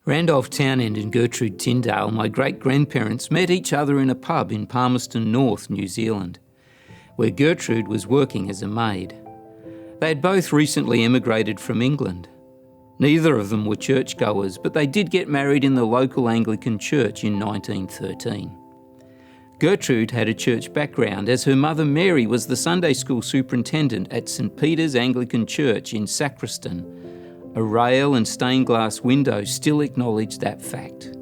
Randolph Townend and Gertrude Tyndale, my great-grandparents, met each other in a pub in Palmerston North, New Zealand, where Gertrude was working as a maid. They had both recently emigrated from England. Neither of them were churchgoers, but they did get married in the local Anglican church in 1913. Gertrude had a church background, as her mother Mary was the Sunday school superintendent at St Peter's Anglican Church in Sacriston. A rail and stained glass window still acknowledge that fact.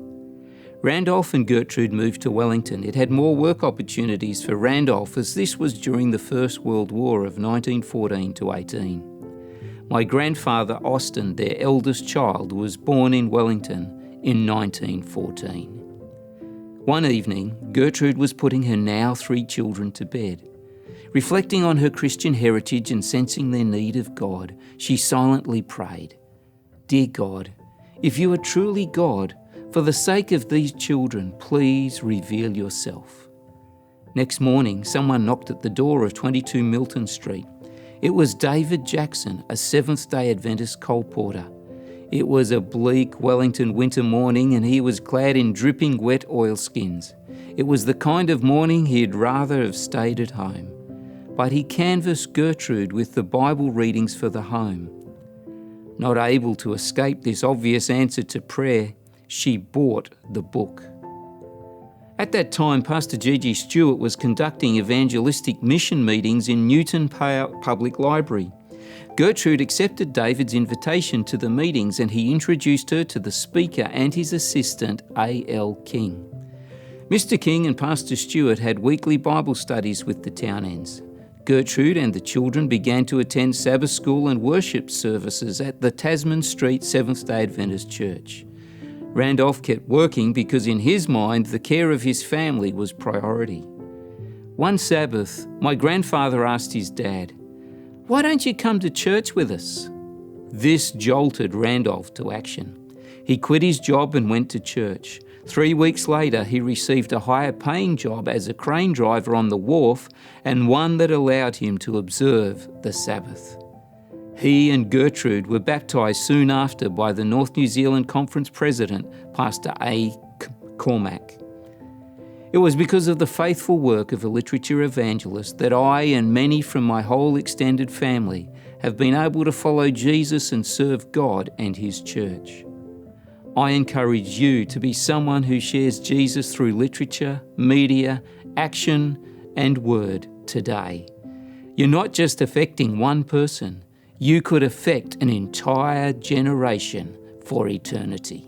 Randolph and Gertrude moved to Wellington. It had more work opportunities for Randolph, as this was during the First World War of 1914 to 18. My grandfather Austin, their eldest child, was born in Wellington in 1914. One evening, Gertrude was putting her now 3 children to bed. Reflecting on her Christian heritage and sensing their need of God, she silently prayed, "Dear God, if you are truly God, for the sake of these children, please reveal yourself." Next morning, someone knocked at the door of 22 Milton Street. It was David Jackson, a Seventh-day Adventist coal porter. It was a bleak Wellington winter morning and he was clad in dripping wet oilskins. It was the kind of morning he'd rather have stayed at home. But he canvassed Gertrude with the Bible readings for the home. Not able to escape this obvious answer to prayer, she bought the book. At that time, Pastor Gigi Stewart was conducting evangelistic mission meetings in Newton Public Library. Gertrude accepted David's invitation to the meetings and he introduced her to the speaker and his assistant, A.L. King. Mr. King and Pastor Stewart had weekly Bible studies with the Townends. Gertrude and the children began to attend Sabbath school and worship services at the Tasman Street Seventh-day Adventist Church. Randolph kept working because in his mind the care of his family was priority. One Sabbath, my grandfather asked his dad, "Why don't you come to church with us?" This jolted Randolph to action. He quit his job and went to church. 3 weeks later, he received a higher paying job as a crane driver on the wharf and one that allowed him to observe the Sabbath. He and Gertrude were baptised soon after by the North New Zealand Conference President, Pastor A. Cormack. It was because of the faithful work of a literature evangelist that I and many from my whole extended family have been able to follow Jesus and serve God and His church. I encourage you to be someone who shares Jesus through literature, media, action, and word today. You're not just affecting one person, you could affect an entire generation for eternity.